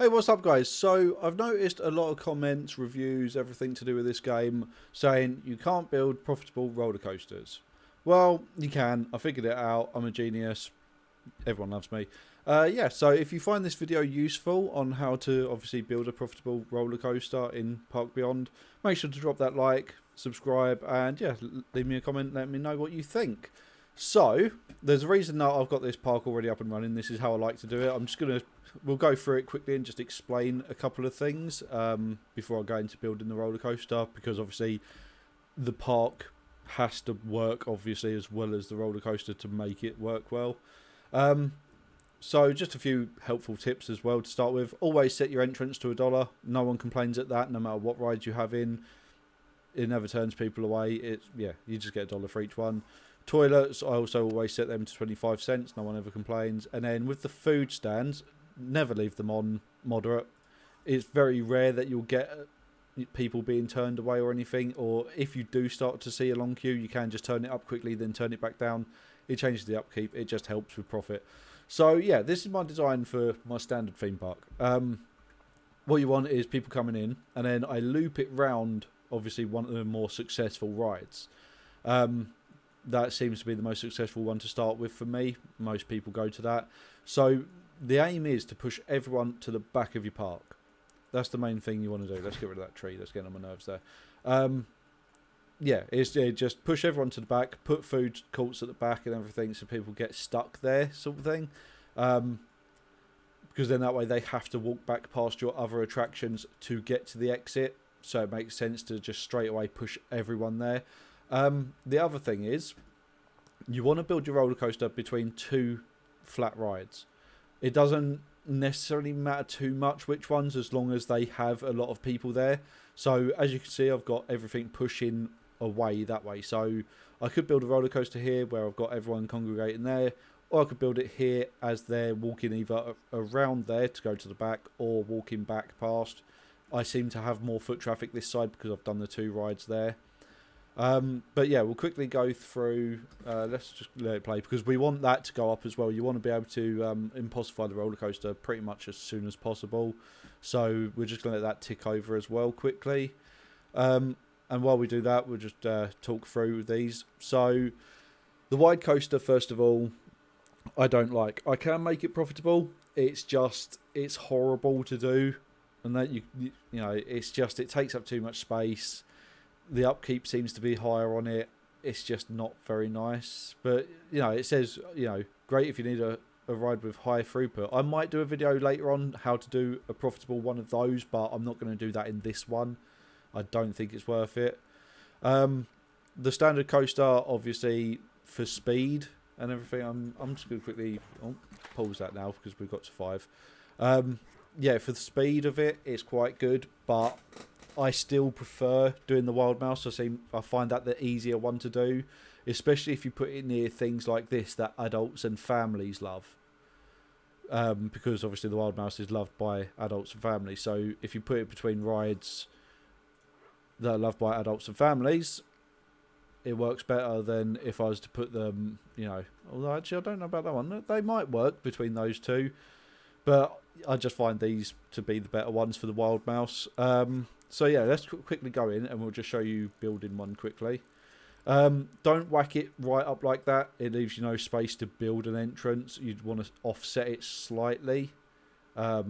Hey, what's up, guys? So, I've noticed a lot of comments, reviews, everything to do with this game saying you can't build profitable roller coasters. Well, you can. I figured it out. I'm a genius. Everyone loves me. Yeah, so if you find this video useful on how to obviously build a profitable roller coaster in Park Beyond, make sure to drop that like, subscribe, and yeah, leave me a comment, let me know what you think. So, there's a reason that I've got this park already up and running. This is how I like to do it. I'm just going to, we'll go through it quickly and just explain a couple of things before I go into building the roller coaster, because obviously the park has to work, obviously, as well as the roller coaster to make it work well. So just a few helpful tips as well to start with. Always set your entrance to $1. No one complains at that, no matter what ride you have in. It never turns people away. Yeah, you just get $1 for each one. Toilets, I also always set them to 25 cents. No one ever complains. And then with the food stands, never leave them on moderate. It's very rare that you'll get people being turned away or anything. Or if you do start to see a long queue, you can just turn it up quickly, then turn it back down. It changes the upkeep. It just helps with profit. So yeah, this is my design for my standard theme park. What you want is people coming in, and then I loop it round, obviously, one of the more successful rides. That seems to be the most successful one to start with for me. Most people go to that. So the aim is to push everyone to the back of your park. That's the main thing you want to do. Let's get rid of that tree. That's getting on my nerves there. Yeah, it's just push everyone to the back, put food courts at the back and everything so people get stuck there, sort of thing. Because then that way they have to walk back past your other attractions to get to the exit. So it makes sense to just straight away push everyone there. The other thing is, you want to build your roller coaster between two flat rides. It doesn't necessarily matter too much which ones, as long as they have a lot of people there. So as you can see, I've got everything pushing away that way. So I could build a roller coaster here where I've got everyone congregating there, or I could build it here as they're walking either around there to go to the back or walking back past. I seem to have more foot traffic this side because I've done the two rides there. But yeah, we'll quickly go through. Let's just let it play, because we want that to go up as well. You want to be able to impossify the roller coaster pretty much as soon as possible. So we're just going to let that tick over as well quickly. And while we do that, we'll just talk through these. So the wide coaster, first of all, I don't like. I can make it profitable. It's horrible to do, and that you know, it's just, it takes up too much space. The upkeep seems to be higher on it. It's just not very nice. But, you know, it says, you know, great if you need a ride with high throughput. I might do a video later on how to do a profitable one of those, but I'm not going to do that in this one. I don't think it's worth it. The standard coaster, obviously, for speed and everything, I'm just going to quickly pause that now because we've got to 5. Yeah, for the speed of it, it's quite good, but I still prefer doing the wild mouse. I find that the easier one to do, especially if you put it near things like this that adults and families love. Because obviously the wild mouse is loved by adults and families. So if you put it between rides that are loved by adults and families, it works better than if I was to put them, you know, although actually I don't know about that one. They might work between those two, but I just find these to be the better ones for the wild mouse. So yeah, let's quickly go in and we'll just show you building one quickly. Don't whack it right up like that. It leaves you no space to build an entrance. You'd want to offset it slightly. I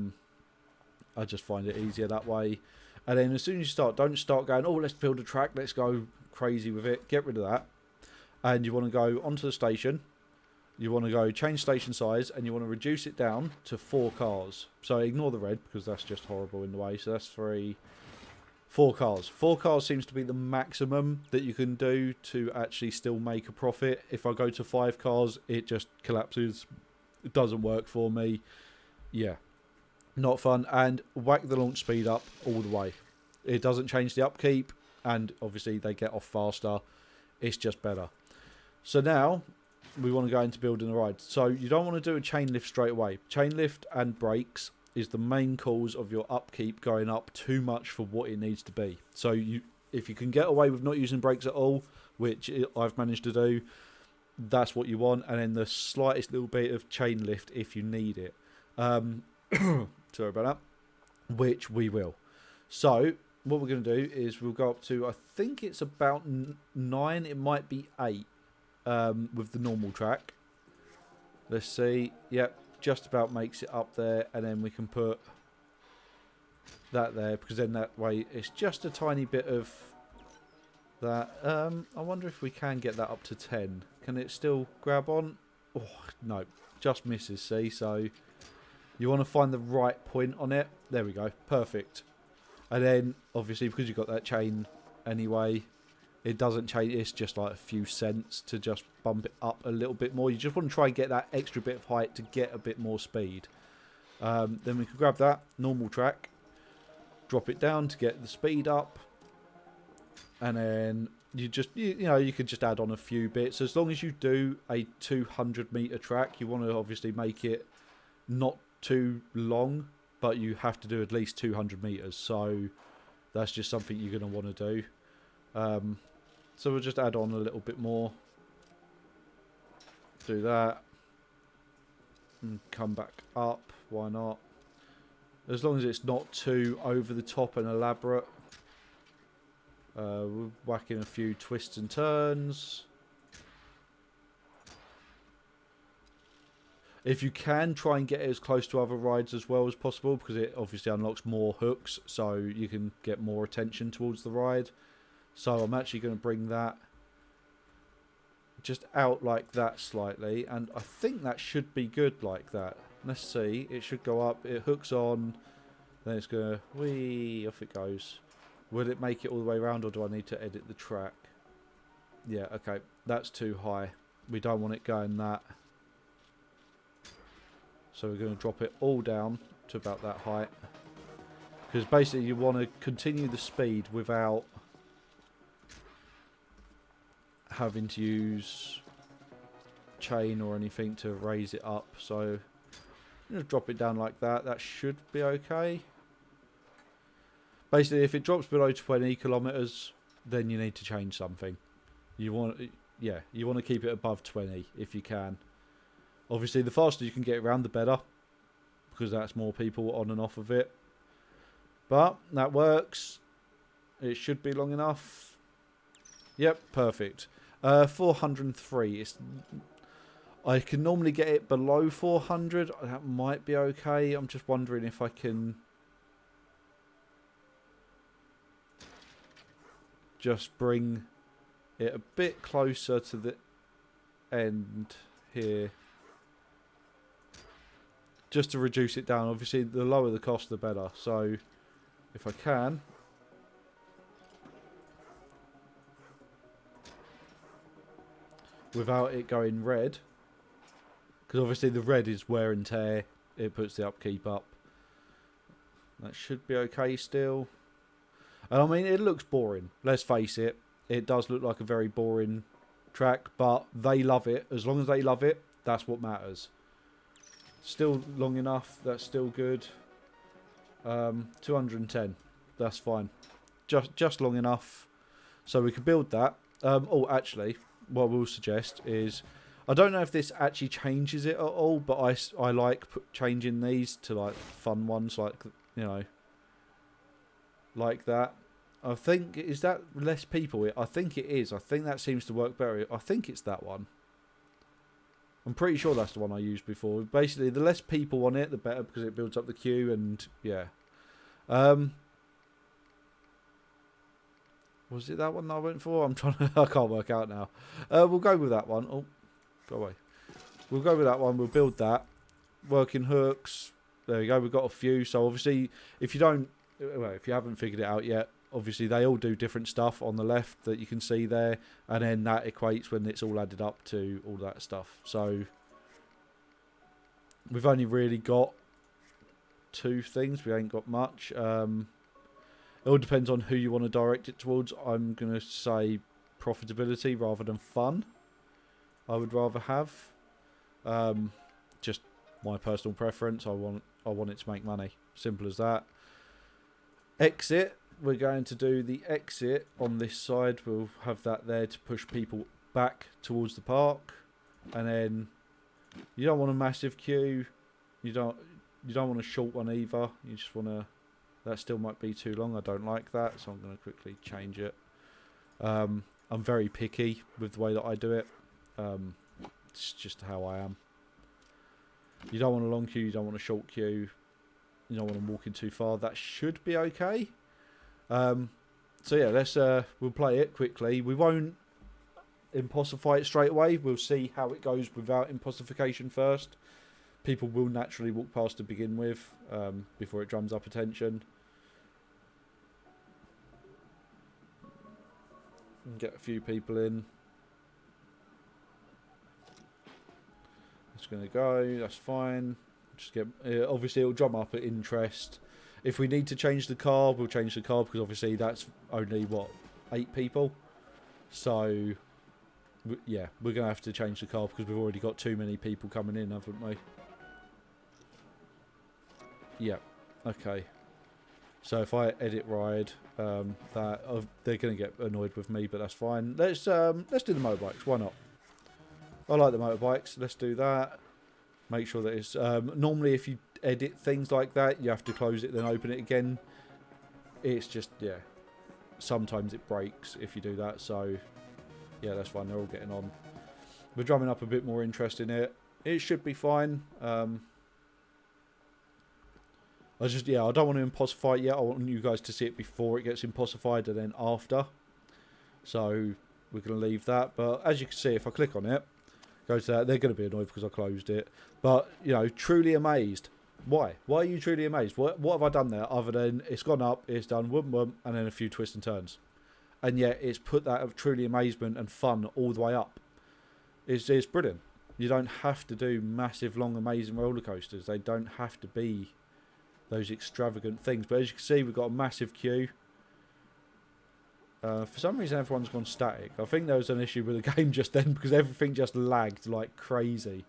just find it easier that way. And then as soon as you start, don't start going, oh, let's build a track, let's go crazy with it. Get rid of that. And you want to go onto the station. You want to go change station size, and you want to reduce it down to 4 cars. So ignore the red, because that's just horrible in the way. So that's 4 cars. 4 cars seems to be the maximum that you can do to actually still make a profit. If I go to 5 cars, it just collapses. It doesn't work for me. Yeah, not fun. And whack the launch speed up all the way. It doesn't change the upkeep, and obviously they get off faster. It's just better. So now we want to go into building a ride. So you don't want to do a chain lift straight away. Chain lift and brakes is the main cause of your upkeep going up too much for what it needs to be. So if you can get away with not using brakes at all, which I've managed to do, that's what you want. And then the slightest little bit of chain lift if you need it. Sorry about that. which we will. So what we're going to do is we'll go up to, I think it's about 9, it might be 8 with the normal track. Let's see. Yep, just about makes it up there, and then we can put that there, because then that way it's just a tiny bit of that. I wonder if we can get that up to 10. Can it still grab on? Oh, no, just misses, see? So you want to find the right point on it. There we go, perfect. And then, obviously, because you've got that chain anyway, it doesn't change. It's just like a few cents to just bump it up a little bit more. You just want to try and get that extra bit of height to get a bit more speed. Then we can grab that normal track, drop it down to get the speed up, and then you just you know, you could just add on a few bits. As long as you do a 200-meter track, you want to obviously make it not too long, but you have to do at least 200 meters. So that's just something you're going to want to do. So we'll just add on a little bit more. Do that. And come back up. Why not? As long as it's not too over the top and elaborate. We'll whack in a few twists and turns. If you can, try and get it as close to other rides as well as possible, because it obviously unlocks more hooks, so you can get more attention towards the ride. So I'm actually going to bring that just out like that slightly, and I think that should be good like that. Let's see, it should go up, it hooks on, then it's going to, whee, off it goes. Will it make it all the way around, or do I need to edit the track? Yeah, okay, that's too high. We don't want it going that. So we're going to drop it all down to about that height. Because basically you want to continue the speed without having to use chain or anything to raise it up. So just drop it down like that. That should be okay. Basically, if it drops below 20 kilometers, then you need to change something. You want to keep it above 20 if you can. Obviously, the faster you can get around, the better, because that's more people on and off of it. But that works. It should be long enough. Yep, perfect. 403. I can normally get it below 400. That might be okay. I'm just wondering if I can just bring it a bit closer to the end here, just to reduce it down. Obviously, the lower the cost, the better. So, if I can, without it going red, because obviously the red is wear and tear. It puts the upkeep up. That should be okay still. And I mean, it looks boring. Let's face it. It does look like a very boring track, but they love it. As long as they love it, that's what matters. Still long enough. That's still good. 210. That's fine. Just long enough. So we can build that. Oh, actually, what we'll suggest is, I don't know if this actually changes it at all, but I like changing these to like fun ones, like, you know, like that. I think, is that less people? I think it is. I think that seems to work better. I think it's that one. I'm pretty sure that's the one I used before. Basically, the less people on it, the better, because it builds up the queue, and yeah. Was it that one that I went for? I'm trying to, I can't work out now. We'll go with that one. Oh, go away. We'll go with that one. We'll build that. Working hooks. There we go. We've got a few. So obviously, if you haven't figured it out yet, obviously they all do different stuff on the left that you can see there, and then that equates when it's all added up to all that stuff. So we've only really got 2 things. We ain't got much. It all depends on who you want to direct it towards. I'm going to say profitability rather than fun. I would rather have. Just my personal preference. I want it to make money. Simple as that. Exit. We're going to do the exit on this side. We'll have that there to push people back towards the park. And then you don't want a massive queue. You don't want a short one either. You just want to That still might be too long. I don't like that, so I'm going to quickly change it. I'm very picky with the way that I do it. It's just how I am. You don't want a long queue, you don't want a short queue, you don't want them walking too far. That should be okay. So yeah, we'll play it quickly. We won't impossify it straight away. We'll see how it goes without impossification first. People will naturally walk past to begin with, before it drums up attention. Get a few people in. It's going to go, that's fine. Just get, obviously it'll drum up at interest. If we need to change the car, we'll change the car, because obviously that's only, what, 8 people? So, yeah, we're going to have to change the car because we've already got too many people coming in, haven't we? Yeah, okay. So if I edit ride, they're going to get annoyed with me, but that's fine. Let's do the motorbikes, why not? I like the motorbikes, let's do that. Make sure that it's... normally if you edit things like that, you have to close it then open it again. It's just, yeah, sometimes it breaks if you do that, so yeah, that's fine, they're all getting on. We're drumming up a bit more interest in it. It should be fine. I don't want to impossify it yet. I want you guys to see it before it gets impossified and then after. So we're going to leave that, but as you can see, if I click on it, go to that, they're going to be annoyed because I closed it. But, you know, truly amazed. Why? Why are you truly amazed? What have I done there other than it's gone up, it's done whoop whoop, and then a few twists and turns? And yet it's put that of truly amazement and fun all the way up. It's brilliant. You don't have to do massive, long, amazing roller coasters. They don't have to be those extravagant things. But as you can see, we've got a massive queue. For some reason, everyone's gone static. I think there was an issue with the game just then because everything just lagged like crazy.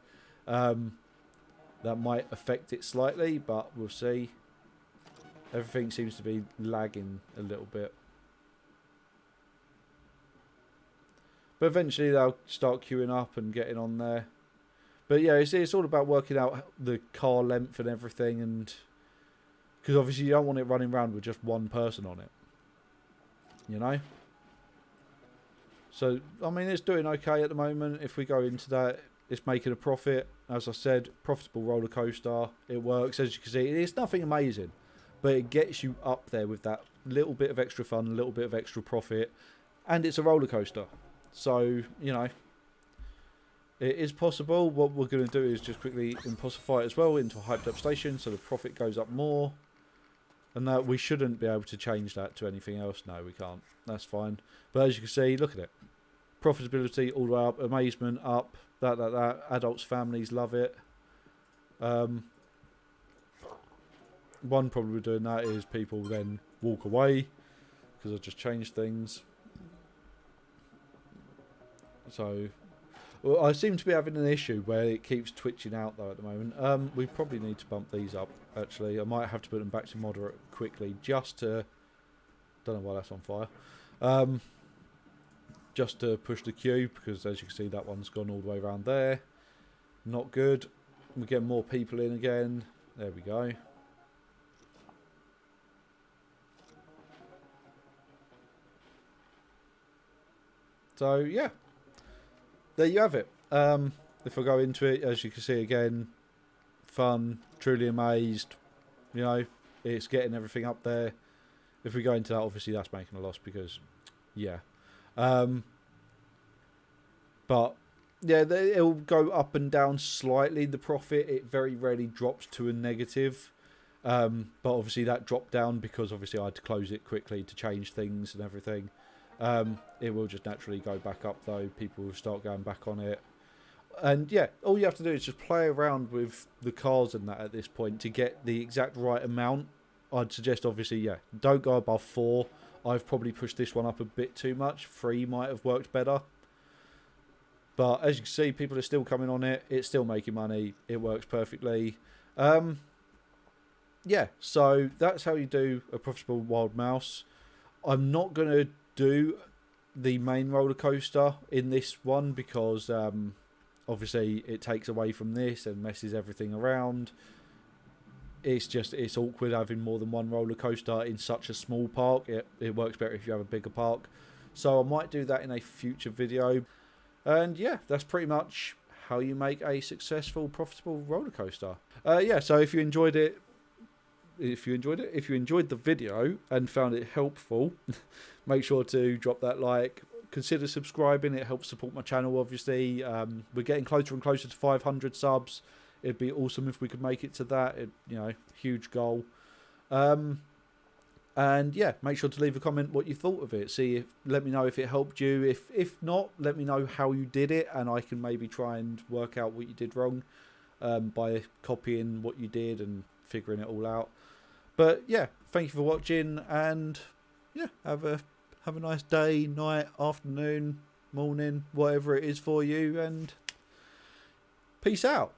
That might affect it slightly, but we'll see. Everything seems to be lagging a little bit. But eventually they'll start queuing up and getting on there. But yeah, it's all about working out the car length and everything, and because obviously you don't want it running around with just one person on it. You know? So, I mean, it's doing okay at the moment. If we go into that, it's making a profit. As I said, profitable roller coaster. It works, as you can see. It's nothing amazing, but it gets you up there with that little bit of extra fun, a little bit of extra profit, and it's a roller coaster. So, you know, it is possible. What we're going to do is just quickly impossify it as well into a hyped up station so the profit goes up more. And that we shouldn't be able to change that to anything else. No, we can't. That's fine. But as you can see, look at it. Profitability all the way up. Amazement up. That. Adults, families love it. One problem with doing that is people then walk away because I've just changed things. So, well, I seem to be having an issue where it keeps twitching out though at the moment. We probably need to bump these up actually. I might have to put them back to moderate quickly just to... Don't know why that's on fire. Just to push the queue because as you can see that one's gone all the way around there. Not good. We're getting more people in again. There we go. So yeah. There you have it. If I go into it, as you can see again, fun, truly amazed, you know, it's getting everything up there. If we go into that, obviously that's making a loss because, yeah. But, yeah, it'll go up and down slightly, the profit. It very rarely drops to a negative. But obviously that dropped down because obviously I had to close it quickly to change things and everything. It will just naturally go back up though. People will start going back on it. And yeah, all you have to do is just play around with the cars and that at this point to get the exact right amount. I'd suggest obviously, yeah, don't go above 4. I've probably pushed this one up a bit too much. 3 might have worked better. But as you can see, people are still coming on it. It's still making money. It works perfectly. Yeah, so that's how you do a profitable wild mouse. I'm not going to do the main roller coaster in this one because obviously it takes away from this and messes everything around. it's awkward having more than one roller coaster in such a small park. It works better if you have a bigger park. So I might do that in a future video. And yeah, that's pretty much how you make a successful, profitable roller coaster. Yeah, so if you enjoyed the video and found it helpful, make sure to drop that like. Consider subscribing. It helps support my channel, obviously. We're getting closer and closer to 500 subs. It'd be awesome if we could make it to that. Huge goal. And yeah, make sure to leave a comment what you thought of it. Let me know if it helped you. If not, let me know how you did it, and I can maybe try and work out what you did wrong by copying what you did and figuring it all out. But yeah, thank you for watching, and yeah, have a nice day, night, afternoon, morning, whatever it is for you, and peace out.